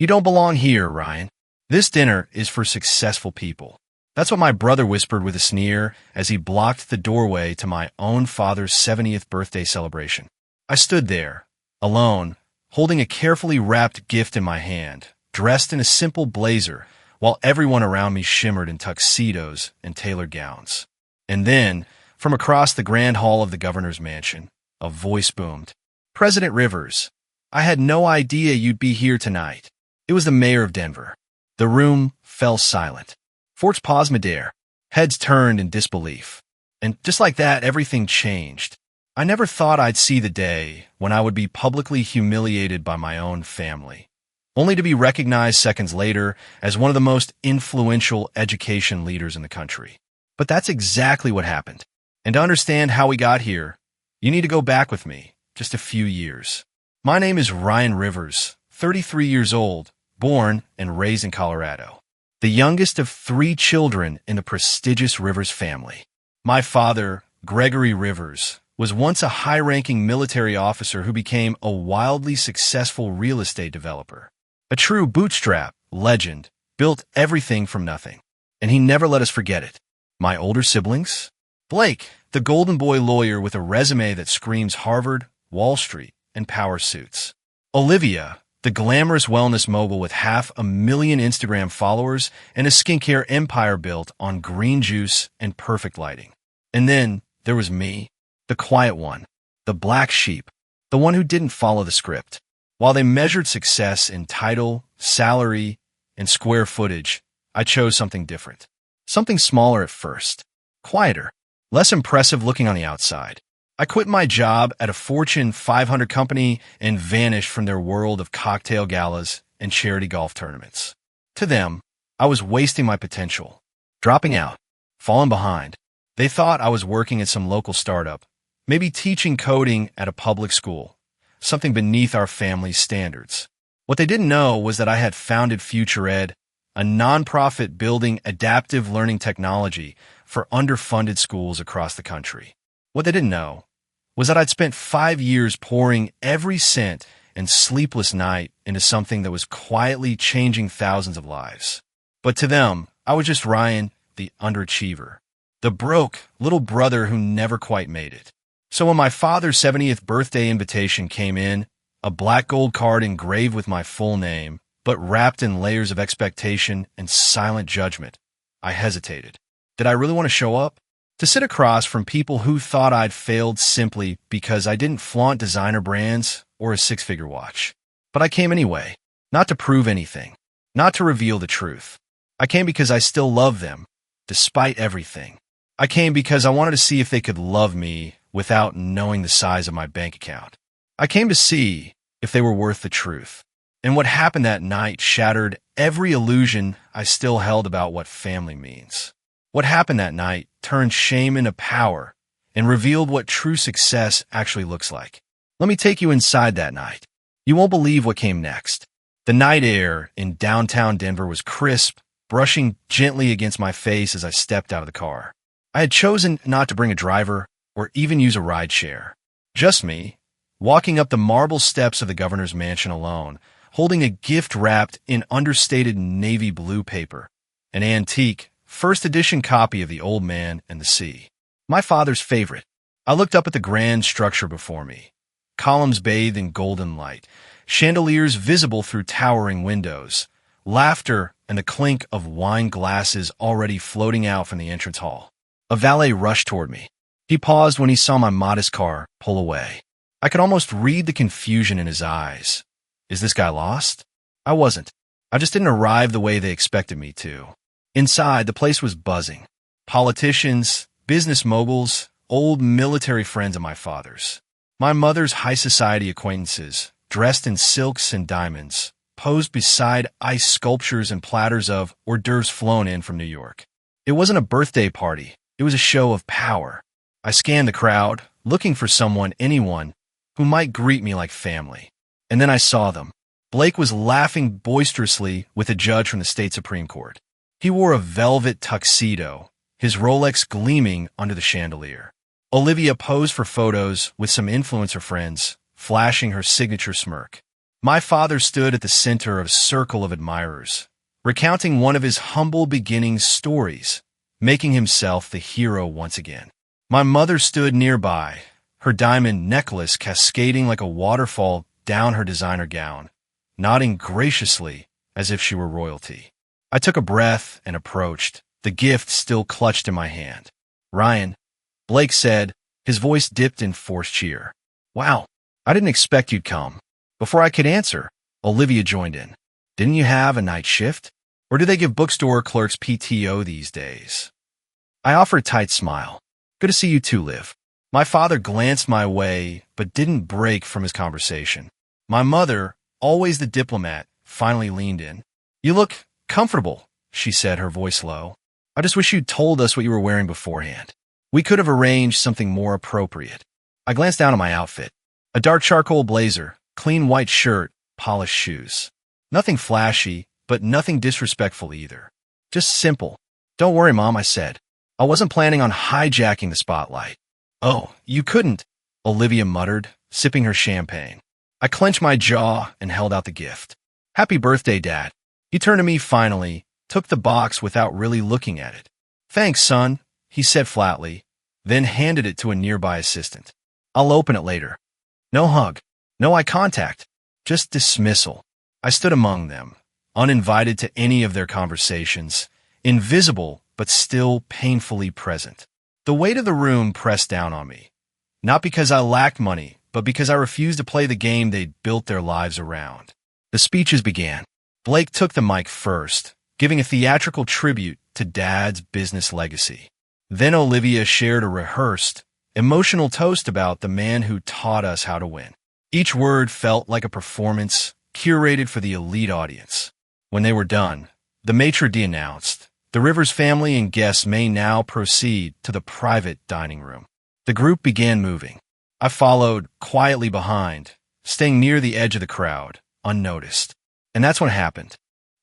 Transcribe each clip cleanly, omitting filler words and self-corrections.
You don't belong here, Ryan. This dinner is for successful people. That's what my brother whispered with a sneer as he blocked the doorway to my own father's 70th birthday celebration. I stood there, alone, holding a carefully wrapped gift in my hand, dressed in a simple blazer, while everyone around me shimmered in tuxedos and tailored gowns. And then, from across the grand hall of the governor's mansion, a voice boomed. President Rivers, I had no idea you'd be here tonight. It was the mayor of Denver. The room fell silent. Forts paused midair, heads turned in disbelief. And just like that, everything changed. I never thought I'd see the day when I would be publicly humiliated by my own family, only to be recognized seconds later as one of the most influential education leaders in the country. But that's exactly what happened. And to understand how we got here, you need to go back with me just a few years. My name is Ryan Rivers, 33 years old, born and raised in Colorado, the youngest of 3 children in the prestigious Rivers family. My father, Gregory Rivers, was once a high-ranking military officer who became a wildly successful real estate developer. A true bootstrap legend, built everything from nothing. And he never let us forget it. My older siblings? Blake, the golden boy lawyer with a resume that screams Harvard, Wall Street, and power suits. Olivia, the glamorous wellness mogul with 500,000 Instagram followers and a skincare empire built on green juice and perfect lighting. And then there was me, the quiet one, the black sheep, the one who didn't follow the script. While they measured success in title, salary, and square footage, I chose something different. Something smaller at first, quieter, less impressive looking on the outside. I quit my job at a Fortune 500 company and vanished from their world of cocktail galas and charity golf tournaments. To them, I was wasting my potential, dropping out, falling behind. They thought I was working at some local startup, maybe teaching coding at a public school, something beneath our family's standards. What they didn't know was that I had founded Future Ed, a nonprofit building adaptive learning technology for underfunded schools across the country. What they didn't know was that I'd spent 5 years pouring every cent and sleepless night into something that was quietly changing thousands of lives. But to them, I was just Ryan, the underachiever, the broke little brother who never quite made it. So when my father's 70th birthday invitation came in, a black gold card engraved with my full name, but wrapped in layers of expectation and silent judgment, I hesitated. Did I really want to show up? To sit across from people who thought I'd failed simply because I didn't flaunt designer brands or a 6-figure watch. But I came anyway, not to prove anything, not to reveal the truth. I came because I still love them, despite everything. I came because I wanted to see if they could love me without knowing the size of my bank account. I came to see if they were worth the truth. And what happened that night shattered every illusion I still held about what family means. What happened that night turned shame into power and revealed what true success actually looks like. Let me take you inside that night. You won't believe what came next. The night air in downtown Denver was crisp, brushing gently against my face as I stepped out of the car. I had chosen not to bring a driver or even use a rideshare. Just me, walking up the marble steps of the governor's mansion alone, holding a gift wrapped in understated navy blue paper, an antique, first edition copy of The Old Man and the Sea. My father's favorite. I looked up at the grand structure before me. Columns bathed in golden light, chandeliers visible through towering windows, laughter and the clink of wine glasses already floating out from the entrance hall. A valet rushed toward me. He paused when he saw my modest car pull away. I could almost read the confusion in his eyes. Is this guy lost? I wasn't. I just didn't arrive the way they expected me to. Inside, the place was buzzing. Politicians, business moguls, old military friends of my father's. My mother's high society acquaintances, dressed in silks and diamonds, posed beside ice sculptures and platters of hors d'oeuvres flown in from New York. It wasn't a birthday party. It was a show of power. I scanned the crowd, looking for anyone, who might greet me like family. And then I saw them. Blake was laughing boisterously with a judge from the state Supreme Court. He wore a velvet tuxedo, his Rolex gleaming under the chandelier. Olivia posed for photos with some influencer friends, flashing her signature smirk. My father stood at the center of a circle of admirers, recounting one of his humble beginnings stories, making himself the hero once again. My mother stood nearby, her diamond necklace cascading like a waterfall down her designer gown, nodding graciously as if she were royalty. I took a breath and approached, the gift still clutched in my hand. "Ryan," Blake said, his voice dipped in forced cheer. "Wow, I didn't expect you'd come." Before I could answer, Olivia joined in. "Didn't you have a night shift? Or do they give bookstore clerks PTO these days?" I offered a tight smile. "Good to see you too, Liv." My father glanced my way, but didn't break from his conversation. My mother, always the diplomat, finally leaned in. "You look comfortable," she said, her voice low. "I just wish you'd told us what you were wearing beforehand. We could have arranged something more appropriate." I glanced down at my outfit. A dark charcoal blazer, clean white shirt, polished shoes. Nothing flashy, but nothing disrespectful either. Just simple. "Don't worry, Mom," I said. "I wasn't planning on hijacking the spotlight." "Oh, you couldn't," Olivia muttered, sipping her champagne. I clenched my jaw and held out the gift. "Happy birthday, Dad." He turned to me finally, took the box without really looking at it. "Thanks, son," he said flatly, then handed it to a nearby assistant. "I'll open it later." No hug, no eye contact, just dismissal. I stood among them, uninvited to any of their conversations, invisible but still painfully present. The weight of the room pressed down on me, not because I lacked money, but because I refused to play the game they'd built their lives around. The speeches began. Blake took the mic first, giving a theatrical tribute to Dad's business legacy. Then Olivia shared a rehearsed, emotional toast about the man who taught us how to win. Each word felt like a performance curated for the elite audience. When they were done, the maitre d' announced, "The Rivers family and guests may now proceed to the private dining room." The group began moving. I followed quietly behind, staying near the edge of the crowd, unnoticed. And that's what happened.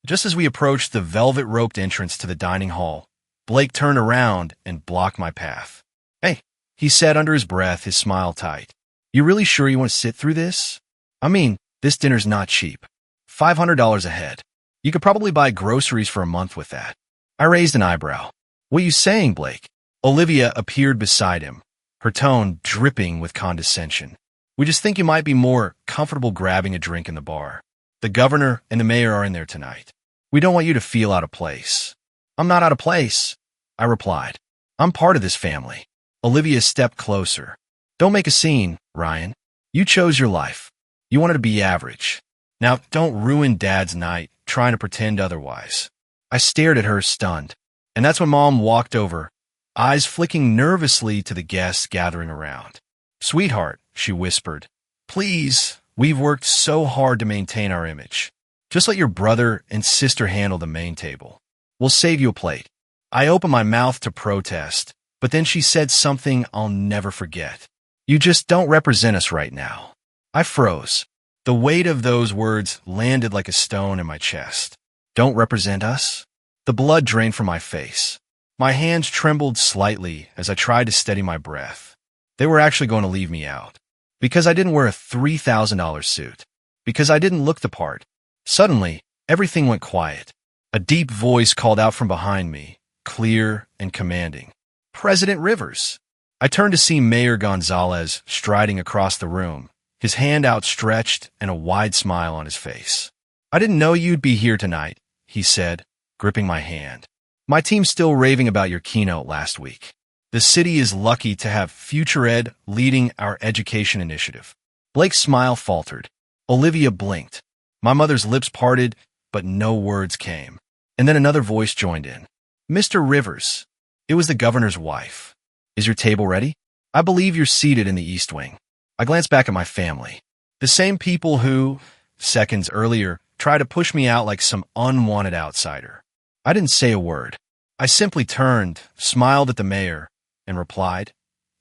Just as we approached the velvet-roped entrance to the dining hall, Blake turned around and blocked my path. "Hey," he said under his breath, his smile tight. "You really sure you want to sit through this? I mean, this dinner's not cheap. $500 a head. You could probably buy groceries for a month with that." I raised an eyebrow. "What are you saying, Blake?" Olivia appeared beside him, her tone dripping with condescension. "We just think you might be more comfortable grabbing a drink in the bar. The governor and the mayor are in there tonight. We don't want you to feel out of place." "I'm not out of place," I replied. "I'm part of this family." Olivia stepped closer. "Don't make a scene, Ryan. You chose your life. You wanted to be average. Now, don't ruin Dad's night trying to pretend otherwise." I stared at her, stunned. And that's when Mom walked over, eyes flicking nervously to the guests gathering around. "Sweetheart," she whispered, "please, we've worked so hard to maintain our image. Just let your brother and sister handle the main table. We'll save you a plate." I opened my mouth to protest, but then she said something I'll never forget. "You just don't represent us right now." I froze. The weight of those words landed like a stone in my chest. "Don't represent us?" The blood drained from my face. My hands trembled slightly as I tried to steady my breath. They were actually going to leave me out. Because I didn't wear a $3,000 suit. Because I didn't look the part. Suddenly, everything went quiet. A deep voice called out from behind me, clear and commanding. "President Rivers." I turned to see Mayor Gonzalez striding across the room, his hand outstretched and a wide smile on his face. "I didn't know you'd be here tonight," he said, gripping my hand. "My team's still raving about your keynote last week. The city is lucky to have Future Ed leading our education initiative." Blake's smile faltered. Olivia blinked. My mother's lips parted, but no words came. And then another voice joined in. "Mr. Rivers." It was the governor's wife. "Is your table ready? I believe you're seated in the East Wing." I glanced back at my family. The same people who, seconds earlier, tried to push me out like some unwanted outsider. I didn't say a word. I simply turned, smiled at the mayor, and replied,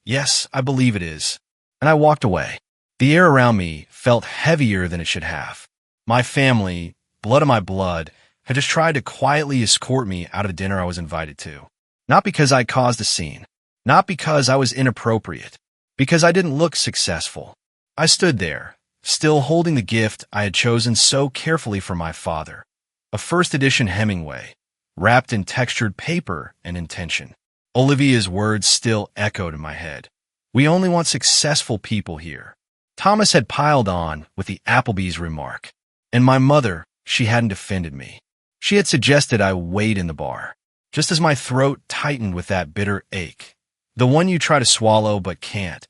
"Yes, I believe it is." And I walked away. The air around me felt heavier than it should have. My family, blood of my blood, had just tried to quietly escort me out of the dinner I was invited to. Not because I caused a scene. Not because I was inappropriate. Because I didn't look successful. I stood there, still holding the gift I had chosen so carefully for my father, a first edition Hemingway, wrapped in textured paper and intention. Olivia's words still echoed in my head. We only want successful people here. Thomas had piled on with the Applebee's remark, and my mother, she hadn't defended me. She had suggested I wait in the bar, just as my throat tightened with that bitter ache, the one you try to swallow but can't.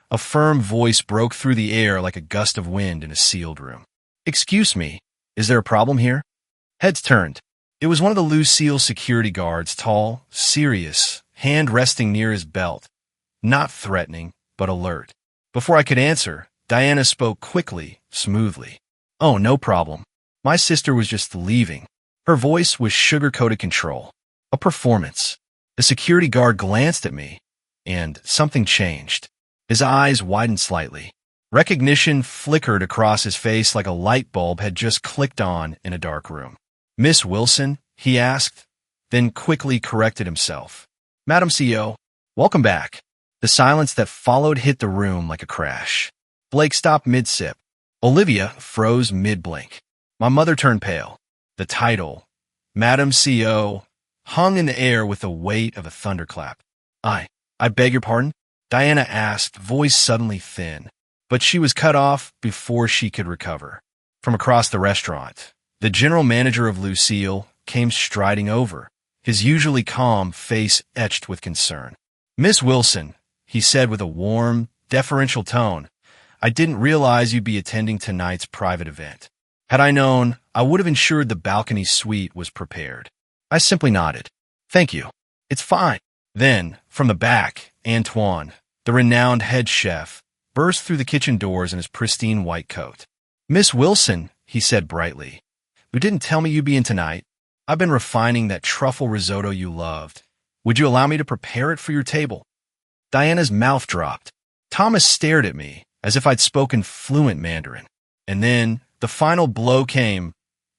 A firm voice broke through the air like a gust of wind in a sealed room. Excuse me, is there a problem here? Heads turned. It was one of the Lucille security guards, tall, serious, hand resting near his belt, not threatening, but alert. Before I could answer, Diana spoke quickly, smoothly. Oh, no problem. My sister was just leaving. Her voice was sugar-coated control. A performance. The security guard glanced at me, and something changed. His eyes widened slightly. Recognition flickered across his face like a light bulb had just clicked on in a dark room. Miss Wilson? He asked, then quickly corrected himself. Madam CEO, welcome back. The silence that followed hit the room like a crash. Blake stopped mid-sip. Olivia froze mid-blink. My mother turned pale. The title, Madam CEO, hung in the air with the weight of a thunderclap. I beg your pardon? Diana asked, voice suddenly thin. But she was cut off before she could recover. From across the restaurant, the general manager of Lucille came striding over, his usually calm face etched with concern. Miss Wilson, he said with a warm, deferential tone, I didn't realize you'd be attending tonight's private event. Had I known, I would have ensured the balcony suite was prepared. I simply nodded. Thank you. It's fine. Then, from the back, Antoine, the renowned head chef, burst through the kitchen doors in his pristine white coat. Miss Wilson, he said brightly, you didn't tell me you'd be in tonight. I've been refining that truffle risotto you loved. Would you allow me to prepare it for your table? Diana's mouth dropped. Thomas stared at me as if I'd spoken fluent Mandarin. And then the final blow came,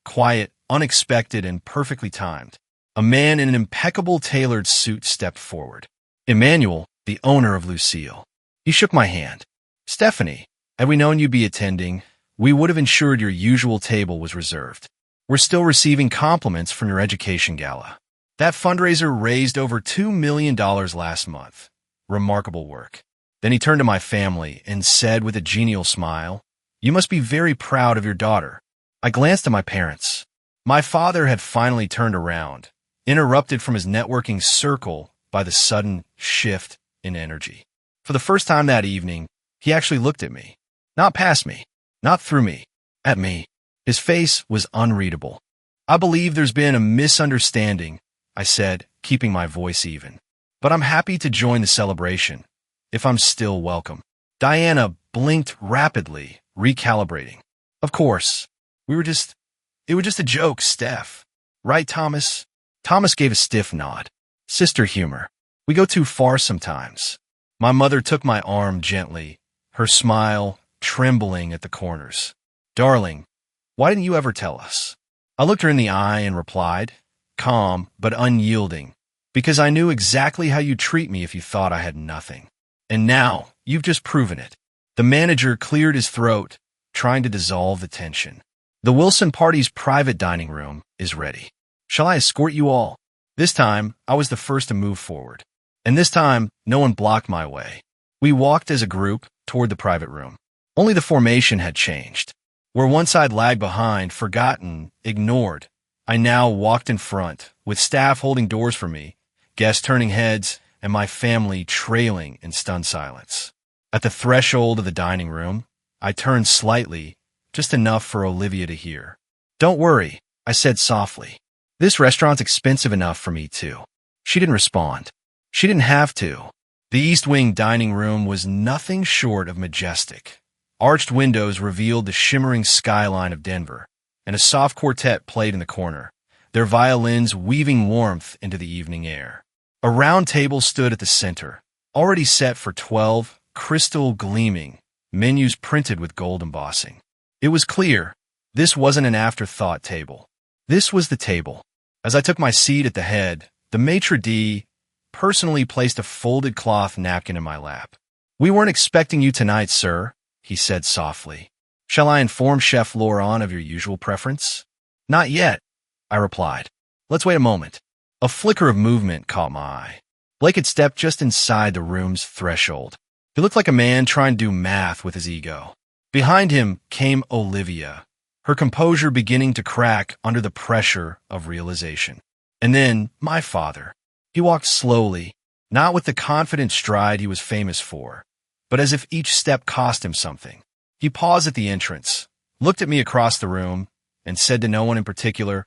quiet, unexpected, and perfectly timed. A man in an impeccable tailored suit stepped forward. Emmanuel, the owner of Lucille. He shook my hand. Stephanie, had we known you'd be attending, we would have ensured your usual table was reserved. We're still receiving compliments from your education gala. That fundraiser raised over $2 million last month. Remarkable work. Then he turned to my family and said with a genial smile, You must be very proud of your daughter. I glanced at my parents. My father had finally turned around, interrupted from his networking circle by the sudden shift in energy. For the first time that evening, he actually looked at me. Not past me, not through me, at me. His face was unreadable. I believe there's been a misunderstanding, I said, keeping my voice even. But I'm happy to join the celebration, if I'm still welcome. Diana blinked rapidly, recalibrating. Of course, it was just a joke, Steph. Right, Thomas? Thomas gave a stiff nod. Sister humor. We go too far sometimes. My mother took my arm gently, her smile trembling at the corners. Darling, why didn't you ever tell us? I looked her in the eye and replied, calm but unyielding, because I knew exactly how you'd treat me if you thought I had nothing. And now, you've just proven it. The manager cleared his throat, trying to dissolve the tension. The Wilson party's private dining room is ready. Shall I escort you all? This time, I was the first to move forward. And this time, no one blocked my way. We walked as a group toward the private room. Only the formation had changed. Where once I'd lagged behind, forgotten, ignored, I now walked in front, with staff holding doors for me, guests turning heads, and my family trailing in stunned silence. At the threshold of the dining room, I turned slightly, just enough for Olivia to hear. Don't worry, I said softly. This restaurant's expensive enough for me, too. She didn't respond. She didn't have to. The East Wing dining room was nothing short of majestic. Arched windows revealed the shimmering skyline of Denver, and a soft quartet played in the corner, their violins weaving warmth into the evening air. A round table stood at the center, already set for 12, crystal gleaming, menus printed with gold embossing. It was clear, this wasn't an afterthought table. This was the table. As I took my seat at the head, the maitre d' personally placed a folded cloth napkin in my lap. We weren't expecting you tonight, sir, he said softly. Shall I inform Chef Laurent of your usual preference? Not yet, I replied. Let's wait a moment. A flicker of movement caught my eye. Blake had stepped just inside the room's threshold. He looked like a man trying to do math with his ego. Behind him came Olivia, her composure beginning to crack under the pressure of realization. And then my father. He walked slowly, not with the confident stride he was famous for, but as if each step cost him something. He paused at the entrance, looked at me across the room, and said to no one in particular,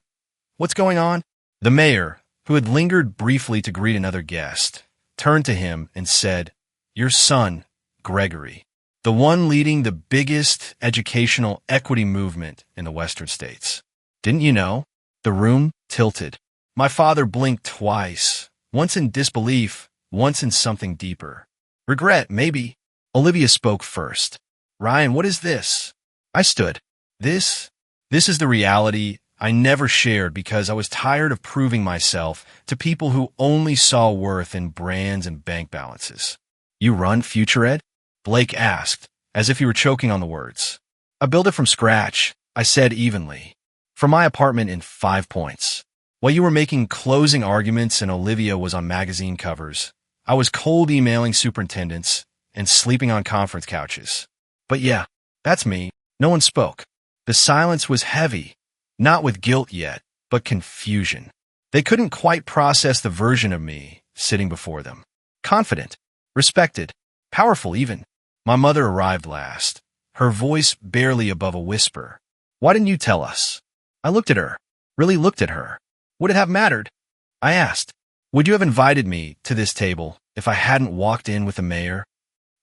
"What's going on?" The mayor, who had lingered briefly to greet another guest, turned to him and said, "Your son, Gregory, the one leading the biggest educational equity movement in the Western states. Didn't you know?" The room tilted. My father blinked twice, once in disbelief, once in something deeper. "Regret, maybe." Olivia spoke first. "Ryan, what is this?" I stood. This is the reality I never shared because I was tired of proving myself to people who only saw worth in brands and bank balances. "You run Future Ed?" Blake asked, as if he were choking on the words. "I built it from scratch," I said evenly. "From my apartment in 5 points. While you were making closing arguments and Olivia was on magazine covers, I was cold emailing superintendents and sleeping on conference couches. But yeah, that's me." No one spoke. The silence was heavy, not with guilt yet, but confusion. They couldn't quite process the version of me sitting before them. Confident, respected, powerful even. My mother arrived last, her voice barely above a whisper. "Why didn't you tell us?" I looked at her, really looked at her. Would it have mattered? I asked, "Would you have invited me to this table if I hadn't walked in with the mayor?"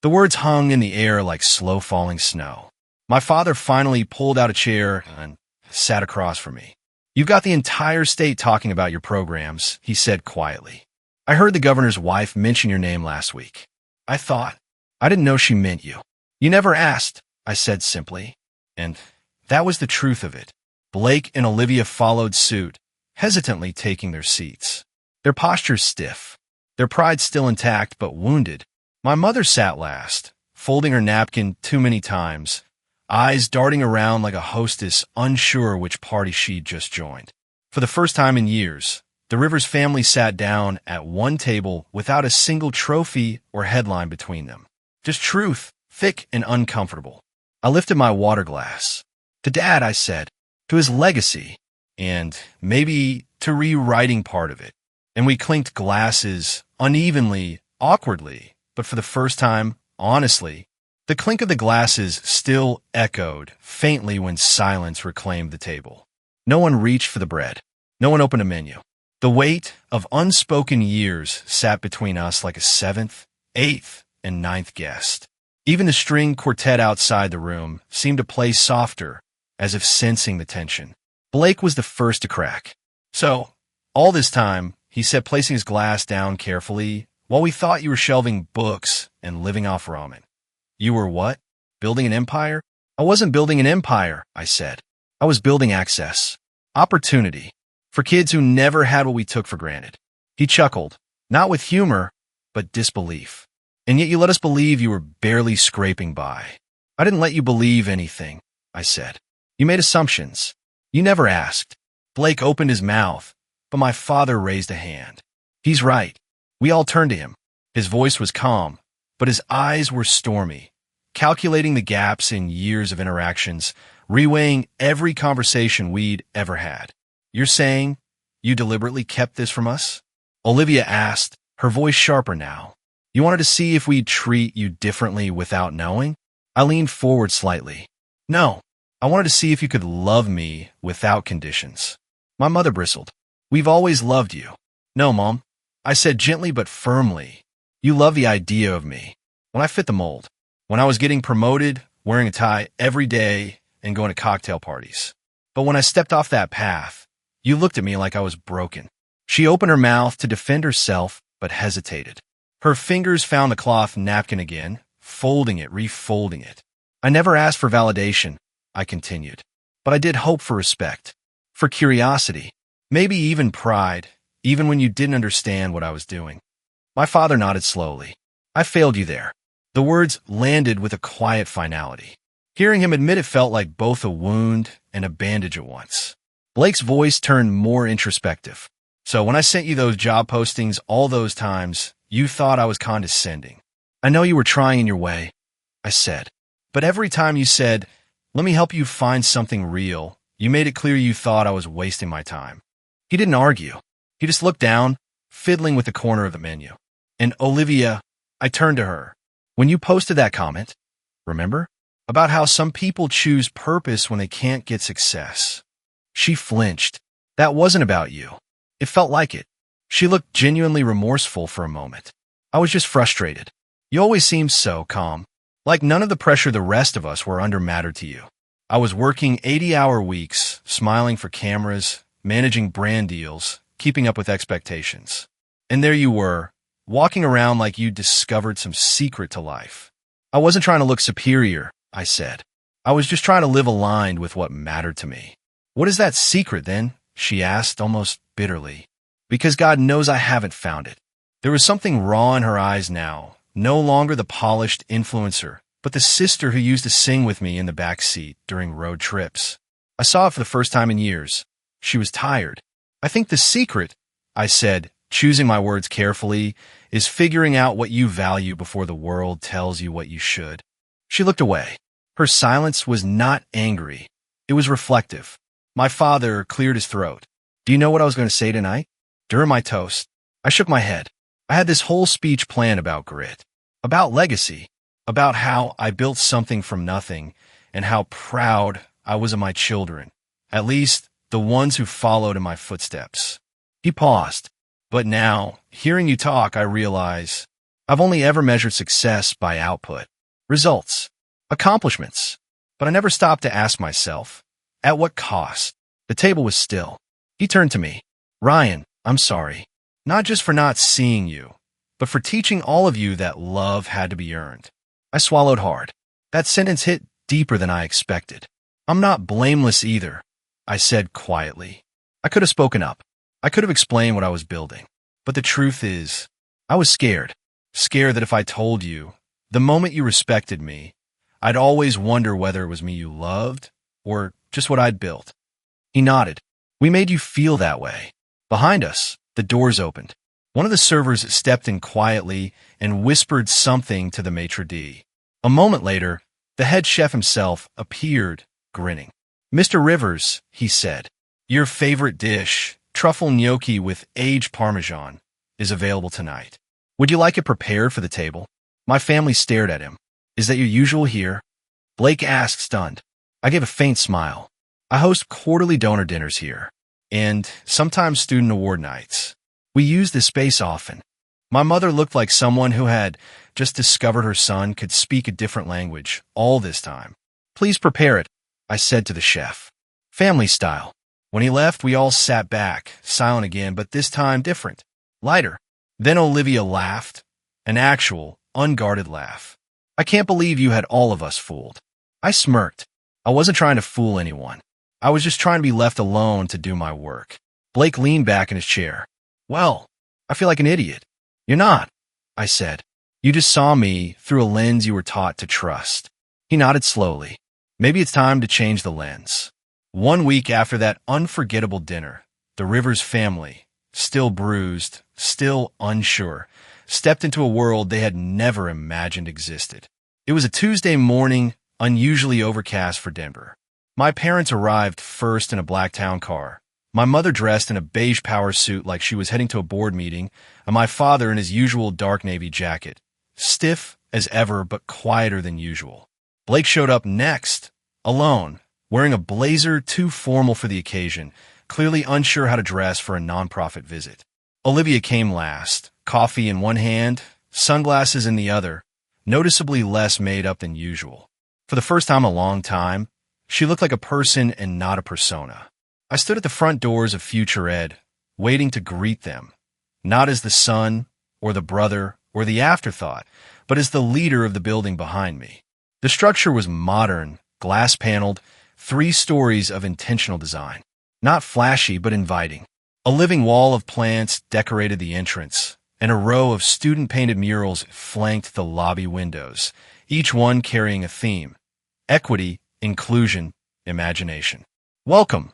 The words hung in the air like slow-falling snow. My father finally pulled out a chair and sat across from me. "You've got the entire state talking about your programs," he said quietly. "I heard the governor's wife mention your name last week. I didn't know she meant you." "You never asked," I said simply. And that was the truth of it. Blake and Olivia followed suit, hesitantly taking their seats. Their postures stiff, their pride still intact but wounded. My mother sat last, folding her napkin too many times, eyes darting around like a hostess unsure which party she'd just joined. For the first time in years, the Rivers family sat down at one table without a single trophy or headline between them. Just truth, thick and uncomfortable. I lifted my water glass. "To Dad," I said, "to his legacy, and maybe to rewriting part of it." And we clinked glasses unevenly, awkwardly, but for the first time, honestly. The clink of the glasses still echoed faintly when silence reclaimed the table. No one reached for the bread. No one opened a menu. The weight of unspoken years sat between us like a 7th, 8th, and 9th guest. Even the string quartet outside the room seemed to play softer, as if sensing the tension. Blake was the first to crack. "So, all this time," he said, placing his glass down carefully, "while we thought you were shelving books and living off ramen. You were what? Building an empire?" "I wasn't building an empire," I said. "I was building access. Opportunity. For kids who never had what we took for granted." He chuckled, not with humor, but disbelief. "And yet you let us believe you were barely scraping by." "I didn't let you believe anything," I said. "You made assumptions. You never asked." Blake opened his mouth, but my father raised a hand. "He's right." We all turned to him. His voice was calm, but his eyes were stormy, calculating the gaps in years of interactions, reweighing every conversation we'd ever had. "You're saying you deliberately kept this from us?" Olivia asked, her voice sharper now. "You wanted to see if we'd treat you differently without knowing?" I leaned forward slightly. "No, I wanted to see if you could love me without conditions." My mother bristled. "We've always loved you." "No, Mom," I said gently but firmly. "You love the idea of me. When I fit the mold. When I was getting promoted, wearing a tie every day, and going to cocktail parties. But when I stepped off that path, you looked at me like I was broken." She opened her mouth to defend herself, but hesitated. Her fingers found the cloth napkin again, folding it, refolding it. "I never asked for validation," I continued, "but I did hope for respect, for curiosity, maybe even pride, even when you didn't understand what I was doing." My father nodded slowly. "I failed you there." The words landed with a quiet finality. Hearing him admit it felt like both a wound and a bandage at once. Blake's voice turned more introspective. So when I sent you those job postings all those times, you thought I was condescending. I know you were trying in your way, I said. But every time you said, let me help you find something real, you made it clear you thought I was wasting my time. He didn't argue. He just looked down, fiddling with the corner of the menu. And Olivia, I turned to her. When you posted that comment, remember? About how some people choose purpose when they can't get success. She flinched. That wasn't about you. It felt like it. She looked genuinely remorseful for a moment. I was just frustrated. You always seemed so calm. Like none of the pressure the rest of us were under mattered to you. I was working 80-hour weeks, smiling for cameras, managing brand deals, keeping up with expectations. And there you were, walking around like you'd discovered some secret to life. I wasn't trying to look superior, I said. I was just trying to live aligned with what mattered to me. What is that secret, then? She asked, almost bitterly. Because God knows I haven't found it. There was something raw in her eyes now, no longer the polished influencer, but the sister who used to sing with me in the back seat during road trips. I saw it for the first time in years. She was tired. I think the secret, I said, choosing my words carefully, is figuring out what you value before the world tells you what you should. She looked away. Her silence was not angry. It was reflective. My father cleared his throat. Do you know what I was going to say tonight? During my toast, I shook my head. I had this whole speech planned about grit, about legacy, about how I built something from nothing, and how proud I was of my children, at least the ones who followed in my footsteps. He paused. But now, hearing you talk, I realize I've only ever measured success by output, results, accomplishments. But I never stopped to ask myself, at what cost? The table was still. He turned to me. Ryan, I'm sorry. Not just for not seeing you, but for teaching all of you that love had to be earned. I swallowed hard. That sentence hit deeper than I expected. I'm not blameless either, I said quietly. I could have spoken up. I could have explained what I was building. But the truth is, I was scared. Scared that if I told you, the moment you respected me, I'd always wonder whether it was me you loved or just what I'd built. He nodded. We made you feel that way. Behind us, the doors opened. One of the servers stepped in quietly and whispered something to the maitre d'. A moment later, the head chef himself appeared, grinning. Mr. Rivers, he said, your favorite dish, truffle gnocchi with aged Parmesan, is available tonight. Would you like it prepared for the table? My family stared at him. Is that your usual here? Blake asked, stunned. I gave a faint smile. I host quarterly donor dinners here, and sometimes student award nights. We use this space often. My mother looked like someone who had just discovered her son could speak a different language all this time. Please prepare it, I said to the chef. Family style. When he left, we all sat back, silent again, but this time different, lighter. Then Olivia laughed, an actual, unguarded laugh. I can't believe you had all of us fooled. I smirked. I wasn't trying to fool anyone. I was just trying to be left alone to do my work. Blake leaned back in his chair. Well, I feel like an idiot. You're not, I said. You just saw me through a lens you were taught to trust. He nodded slowly. Maybe it's time to change the lens. 1 week after that unforgettable dinner, the Rivers family, still bruised, still unsure, stepped into a world they had never imagined existed. It was a Tuesday morning, unusually overcast for Denver. My parents arrived first in a black town car. My mother dressed in a beige power suit like she was heading to a board meeting, and my father in his usual dark navy jacket, stiff as ever but quieter than usual. Blake showed up next, alone, wearing a blazer too formal for the occasion, clearly unsure how to dress for a nonprofit visit. Olivia came last, coffee in one hand, sunglasses in the other, noticeably less made up than usual. For the first time in a long time, she looked like a person and not a persona. I stood at the front doors of Future Ed, waiting to greet them, not as the son, or the brother, or the afterthought, but as the leader of the building behind me. The structure was modern, glass-paneled, 3 stories of intentional design. Not flashy, but inviting. A living wall of plants decorated the entrance, and a row of student-painted murals flanked the lobby windows, each one carrying a theme. equity, inclusion, imagination. Welcome,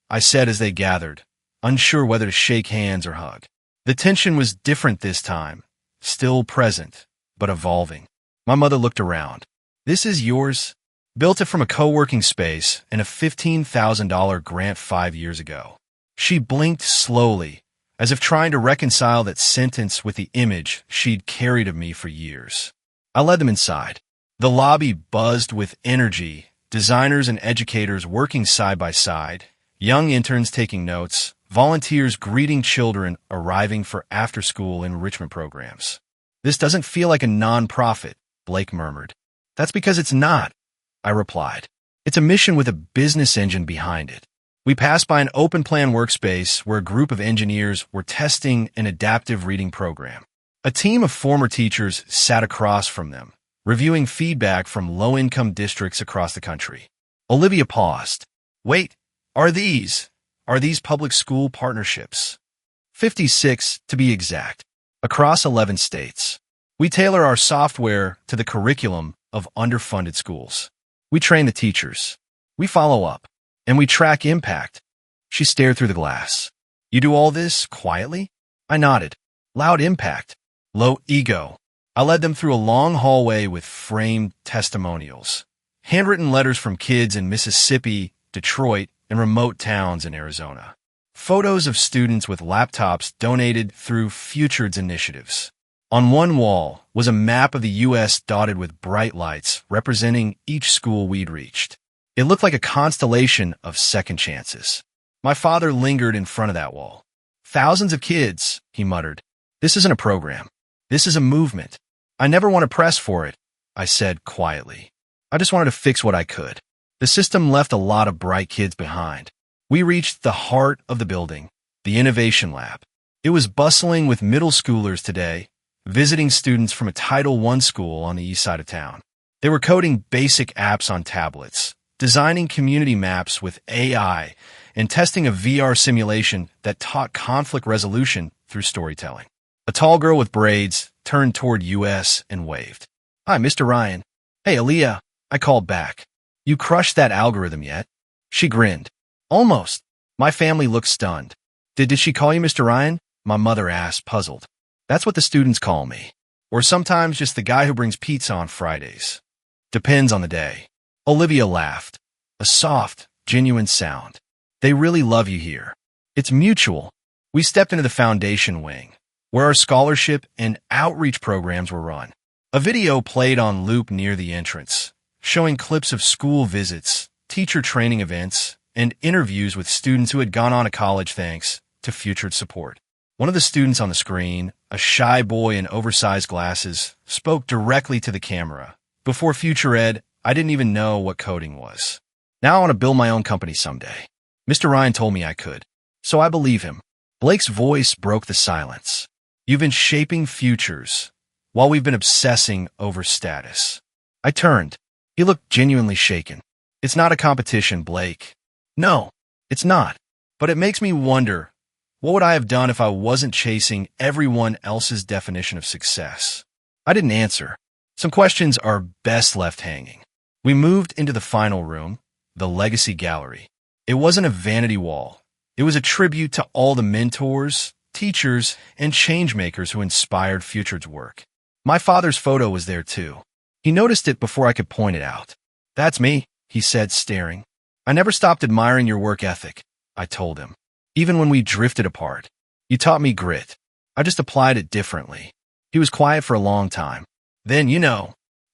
I said as they gathered, unsure whether to shake hands or hug. The tension was different this time, still present, but evolving. My mother looked around. This is yours? Built it from a co-working space and a $15,000 grant 5 years ago. She blinked slowly, as if trying to reconcile that sentence with the image she'd carried of me for years. I led them inside. The lobby buzzed with energy, designers and educators working side by side, young interns taking notes, volunteers greeting children arriving for after-school enrichment programs. This doesn't feel like a non-profit, Blake murmured. That's because it's not, I replied. It's a mission with a business engine behind it. We passed by an open-plan workspace where a group of engineers were testing an adaptive reading program. A team of former teachers sat across from them, reviewing feedback from low-income districts across the country. Olivia paused. Wait, are these public school partnerships? 56, to be exact, across 11 states. We tailor our software to the curriculum of underfunded schools. We train the teachers. We follow up. And we track impact. She stared through the glass. You do all this quietly? I nodded. Loud impact. Low ego. I led them through a long hallway with framed testimonials. Handwritten letters from kids in Mississippi, Detroit, and remote towns in Arizona. Photos of students with laptops donated through Futured's initiatives. On one wall was a map of the U.S. dotted with bright lights representing each school we'd reached. It looked like a constellation of second chances. My father lingered in front of that wall. Thousands of kids, he muttered. This isn't a program. This is a movement. I never want to press for it, I said quietly. I just wanted to fix what I could. The system left a lot of bright kids behind. We reached the heart of the building, the Innovation Lab. It was bustling with middle schoolers today, visiting students from a Title I school on the east side of town. They were coding basic apps on tablets, designing community maps with AI, and testing a VR simulation that taught conflict resolution through storytelling. A tall girl with braids turned toward US and waved. Hi, Mr. Ryan. Hey, Aaliyah, I called back. You crushed that algorithm yet? She grinned. Almost. My family looked stunned. Did she call you Mr. Ryan? My mother asked, puzzled. That's what the students call me. Or sometimes just the guy who brings pizza on Fridays. Depends on the day. Olivia laughed. A soft, genuine sound. They really love you here. It's mutual. We stepped into the foundation wing, where our scholarship and outreach programs were run. A video played on loop near the entrance, showing clips of school visits, teacher training events, and interviews with students who had gone on to college thanks to Futured support. One of the students on the screen, a shy boy in oversized glasses, spoke directly to the camera. Before Future Ed, I didn't even know what coding was. Now I want to build my own company someday. Mr. Ryan told me I could, so I believe him. Blake's voice broke the silence. You've been shaping futures, while we've been obsessing over status. I turned. He looked genuinely shaken. It's not a competition, Blake. No, it's not. But it makes me wonder, what would I have done if I wasn't chasing everyone else's definition of success? I didn't answer. Some questions are best left hanging. We moved into the final room, the Legacy Gallery. It wasn't a vanity wall. It was a tribute to all the mentors, teachers, and changemakers who inspired Futured's work. My father's photo was there too. He noticed it before I could point it out. That's me, he said, staring. I never stopped admiring your work ethic, I told him. Even when we drifted apart. You taught me grit. I just applied it differently. He was quiet for a long time. Then,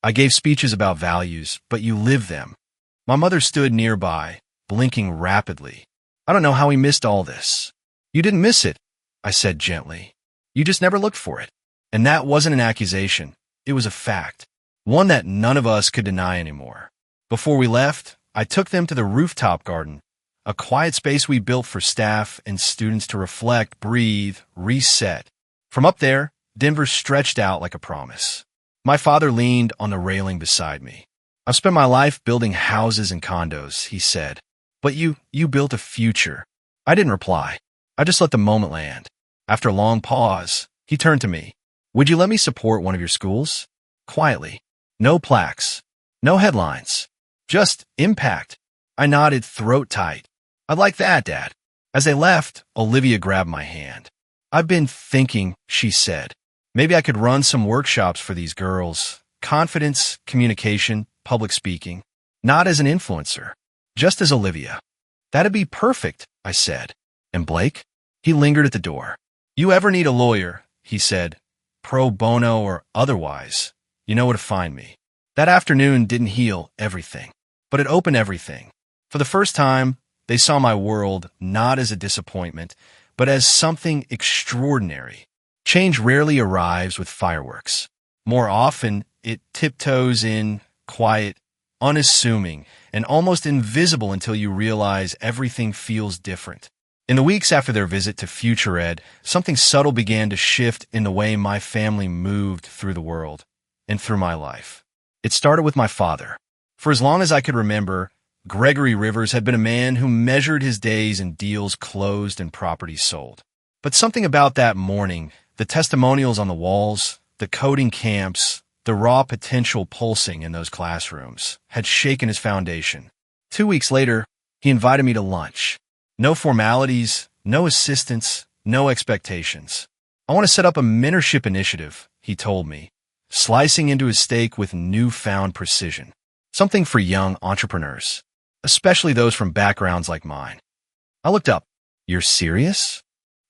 I gave speeches about values, but you lived them. My mother stood nearby, blinking rapidly. I don't know how he missed all this. You didn't miss it, I said gently. You just never looked for it. And that wasn't an accusation. It was a fact. One that none of us could deny anymore. Before we left, I took them to the rooftop garden, a quiet space we built for staff and students to reflect, breathe, reset. From up there, Denver stretched out like a promise. My father leaned on the railing beside me. I've spent my life building houses and condos, he said. But you built a future. I didn't reply. I just let the moment land. After a long pause, he turned to me. Would you let me support one of your schools? Quietly. No plaques. No headlines. Just impact. I nodded, throat tight. I'd like that, Dad. As they left, Olivia grabbed my hand. I've been thinking, she said. Maybe I could run some workshops for these girls. Confidence, communication, public speaking. Not as an influencer, just as Olivia. That'd be perfect, I said. And Blake? He lingered at the door. You ever need a lawyer, he said, pro bono or otherwise, you know where to find me. That afternoon didn't heal everything, but it opened everything. For the first time, they saw my world not as a disappointment, but as something extraordinary. Change rarely arrives with fireworks. More often, it tiptoes in, quiet, unassuming, and almost invisible until you realize everything feels different. In the weeks after their visit to Future Ed, something subtle began to shift in the way my family moved through the world and through my life. It started with my father. For as long as I could remember, Gregory Rivers had been a man who measured his days in deals closed and properties sold. But something about that morning, the testimonials on the walls, the coding camps, the raw potential pulsing in those classrooms, had shaken his foundation. 2 weeks later, he invited me to lunch. No formalities, no assistance, no expectations. I want to set up a mentorship initiative, he told me, slicing into his steak with newfound precision. Something for young entrepreneurs, especially those from backgrounds like mine. I looked up. You're serious?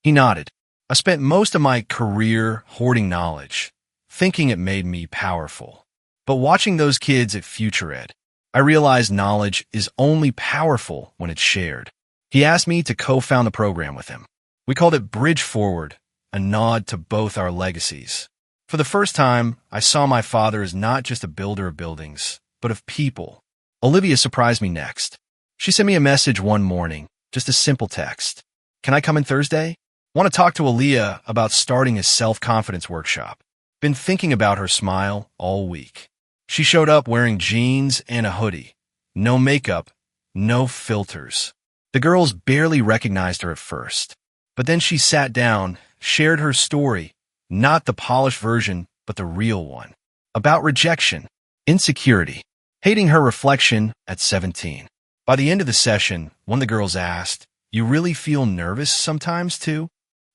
He nodded. I spent most of my career hoarding knowledge, thinking it made me powerful. But watching those kids at Future Ed, I realized knowledge is only powerful when it's shared. He asked me to co-found the program with him. We called it Bridge Forward, a nod to both our legacies. For the first time, I saw my father as not just a builder of buildings, but of people. Olivia surprised me next. She sent me a message one morning, just a simple text. Can I come in Thursday? Want to talk to Aaliyah about starting a self-confidence workshop. Been thinking about her smile all week. She showed up wearing jeans and a hoodie. No makeup, no filters. The girls barely recognized her at first. But then she sat down, shared her story, not the polished version, but the real one. About rejection, insecurity, hating her reflection at 17. By the end of the session, one of the girls asked, "You really feel nervous sometimes too?"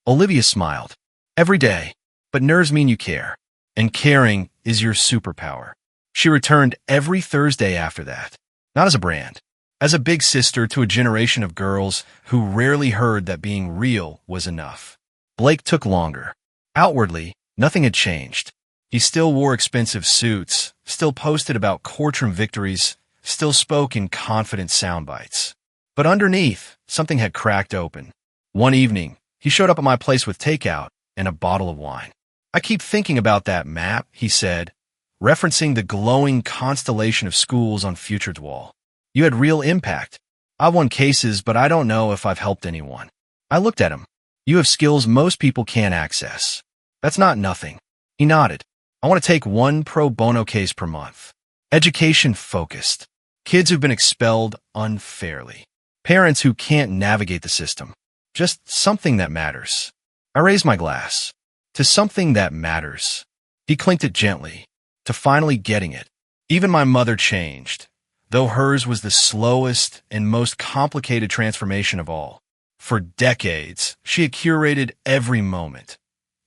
Olivia smiled. "Every day, but nerves mean you care, and caring is your superpower." She returned every Thursday after that, not as a brand, as a big sister to a generation of girls who rarely heard that being real was enough. Blake took longer. Outwardly, nothing had changed. He still wore expensive suits, still posted about courtroom victories, still spoke in confident sound bites. But underneath, something had cracked open. One evening, he showed up at my place with takeout and a bottle of wine. "I keep thinking about that map," he said, referencing the glowing constellation of schools on Future's wall. "You had real impact. I've won cases, but I don't know if I've helped anyone." I looked at him. "You have skills most people can't access. That's not nothing." He nodded. "I want to take one pro bono case per month. Education-focused. Kids who've been expelled unfairly. Parents who can't navigate the system. Just something that matters." I raised my glass. To something that matters. He clinked it gently. To finally getting it. Even my mother changed, though hers was the slowest and most complicated transformation of all. For decades, she had curated every moment,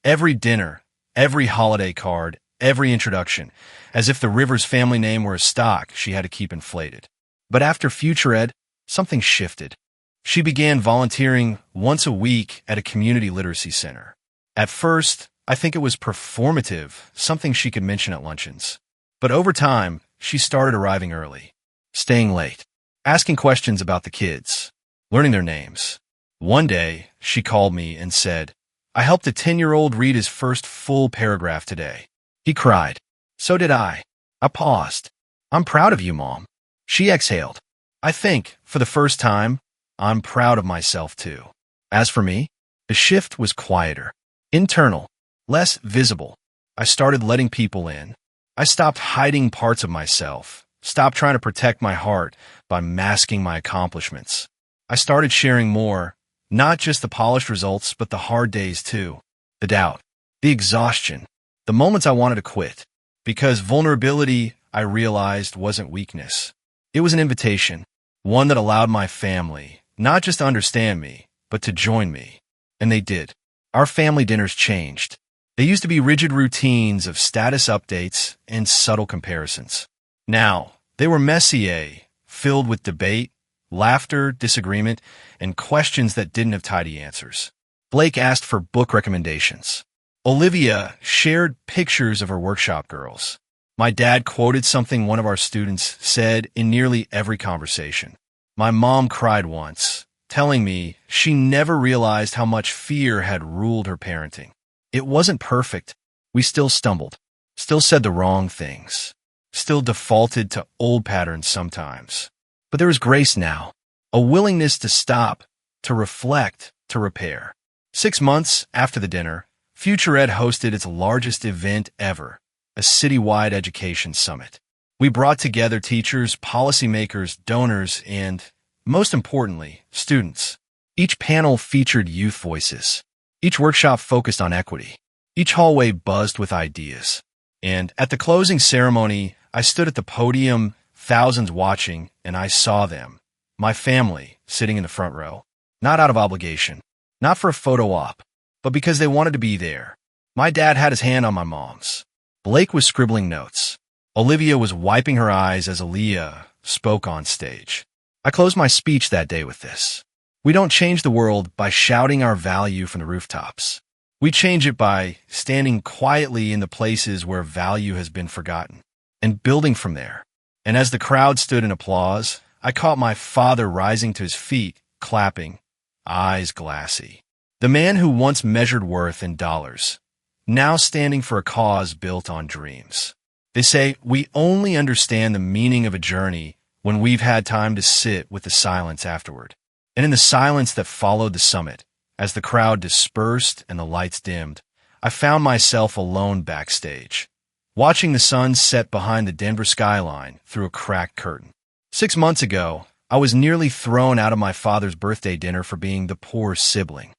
every dinner, every holiday card, every introduction, as if the Rivers family name were a stock she had to keep inflated. But after Future Ed, something shifted. She began volunteering once a week at a community literacy center. At first, I think it was performative, something she could mention at luncheons. But over time, she started arriving early, staying late, asking questions about the kids, learning their names. One day, she called me and said, "I helped a 10-year-old read his first full paragraph today." He cried. So did I. I paused. "I'm proud of you, Mom." She exhaled. "I think, for the first time, I'm proud of myself too." As for me, the shift was quieter, internal, less visible. I started letting people in. I stopped hiding parts of myself, stopped trying to protect my heart by masking my accomplishments. I started sharing more, not just the polished results, but the hard days too. The doubt, the exhaustion, the moments I wanted to quit. Because vulnerability, I realized, wasn't weakness. It was an invitation, one that allowed my family not just to understand me, but to join me. And they did. Our family dinners changed. They used to be rigid routines of status updates and subtle comparisons. Now, they were messier, filled with debate, laughter, disagreement, and questions that didn't have tidy answers. Blake asked for book recommendations. Olivia shared pictures of her workshop girls. My dad quoted something one of our students said in nearly every conversation. My mom cried once, telling me she never realized how much fear had ruled her parenting. It wasn't perfect. We still stumbled, still said the wrong things, still defaulted to old patterns sometimes. But there was grace now, a willingness to stop, to reflect, to repair. 6 months after the dinner, Future Ed hosted its largest event ever, a citywide education summit. We brought together teachers, policymakers, donors, and, most importantly, students. Each panel featured youth voices. Each workshop focused on equity. Each hallway buzzed with ideas. And at the closing ceremony, I stood at the podium, thousands watching, and I saw them, my family, sitting in the front row. Not out of obligation, not for a photo op, but because they wanted to be there. My dad had his hand on my mom's. Blake was scribbling notes. Olivia was wiping her eyes as Aaliyah spoke on stage. I closed my speech that day with this. We don't change the world by shouting our value from the rooftops. We change it by standing quietly in the places where value has been forgotten and building from there. And as the crowd stood in applause, I caught my father rising to his feet, clapping, eyes glassy. The man who once measured worth in dollars, now standing for a cause built on dreams. They say we only understand the meaning of a journey when we've had time to sit with the silence afterward. And in the silence that followed the summit, as the crowd dispersed and the lights dimmed, I found myself alone backstage, watching the sun set behind the Denver skyline through a cracked curtain. 6 months ago, I was nearly thrown out of my father's birthday dinner for being the poor sibling.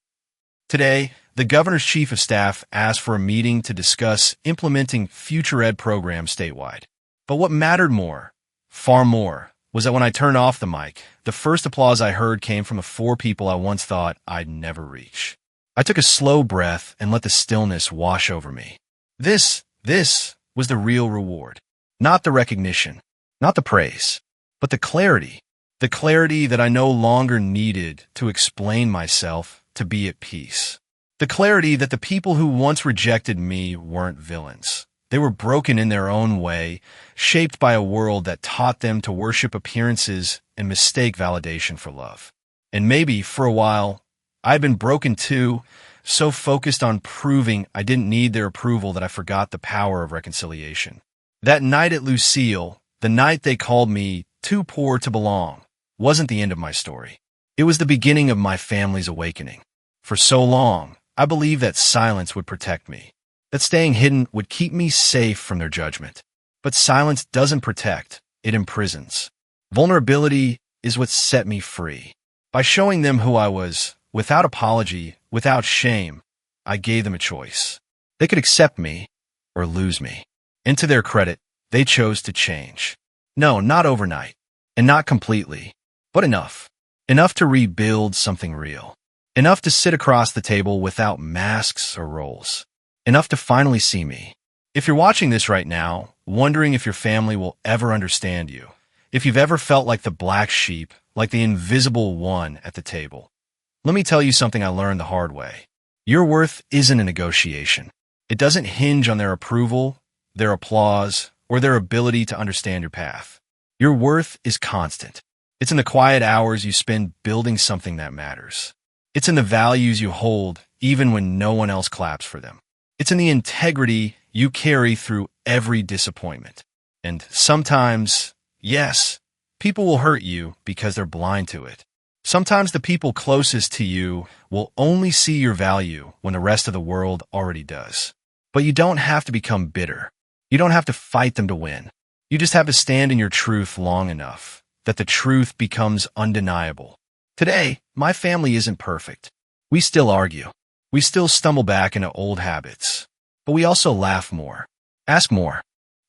Today, the governor's chief of staff asked for a meeting to discuss implementing Future Ed programs statewide. But what mattered more, far more, was that when I turned off the mic, the first applause I heard came from the 4 people I once thought I'd never reach. I took a slow breath and let the stillness wash over me. This was the real reward. Not the recognition, not the praise, but the clarity that I no longer needed to explain myself to be at peace. The clarity that the people who once rejected me weren't villains. They were broken in their own way, shaped by a world that taught them to worship appearances and mistake validation for love. And maybe, for a while, I'd been broken too, so focused on proving I didn't need their approval that I forgot the power of reconciliation. That night at Lucille, the night they called me too poor to belong, wasn't the end of my story. It was the beginning of my family's awakening. For so long, I believed that silence would protect me, that staying hidden would keep me safe from their judgment. But silence doesn't protect, it imprisons. Vulnerability is what set me free. By showing them who I was, without apology, without shame, I gave them a choice. They could accept me or lose me. And to their credit, they chose to change. No, not overnight, and not completely, but enough. Enough to rebuild something real. Enough to sit across the table without masks or roles. Enough to finally see me. If you're watching this right now, wondering if your family will ever understand you, if you've ever felt like the black sheep, like the invisible one at the table, let me tell you something I learned the hard way. Your worth isn't a negotiation. It doesn't hinge on their approval, their applause, or their ability to understand your path. Your worth is constant. It's in the quiet hours you spend building something that matters. It's in the values you hold even when no one else claps for them. It's in the integrity you carry through every disappointment. And sometimes, yes, people will hurt you because they're blind to it. Sometimes the people closest to you will only see your value when the rest of the world already does. But you don't have to become bitter. You don't have to fight them to win. You just have to stand in your truth long enough that the truth becomes undeniable. Today, my family isn't perfect. We still argue. We still stumble back into old habits. But we also laugh more, ask more,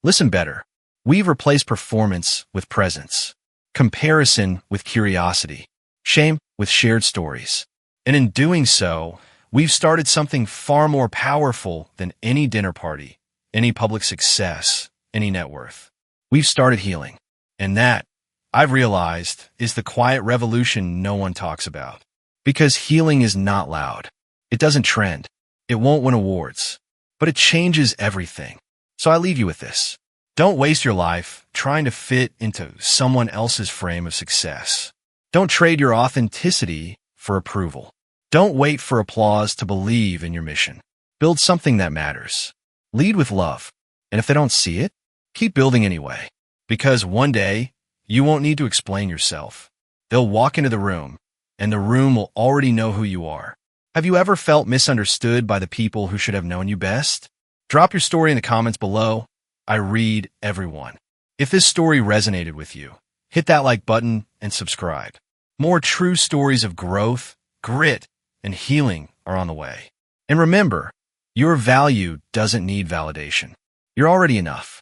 listen better. We've replaced performance with presence. comparison with curiosity, shame with shared stories. And in doing so, we've started something far more powerful than any dinner party, any public success, any net worth. We've started healing. And that, I've realized, is the quiet revolution no one talks about. Because healing is not loud. It doesn't trend. It won't win awards. But it changes everything. So I leave you with this. Don't waste your life trying to fit into someone else's frame of success. Don't trade your authenticity for approval. Don't wait for applause to believe in your mission. Build something that matters. Lead with love. And if they don't see it, keep building anyway. Because one day, you won't need to explain yourself. They'll walk into the room, and the room will already know who you are. Have you ever felt misunderstood by the people who should have known you best? Drop your story in the comments below. I read everyone. If this story resonated with you, hit that like button and subscribe. More true stories of growth, grit, and healing are on the way. And remember, your value doesn't need validation. You're already enough.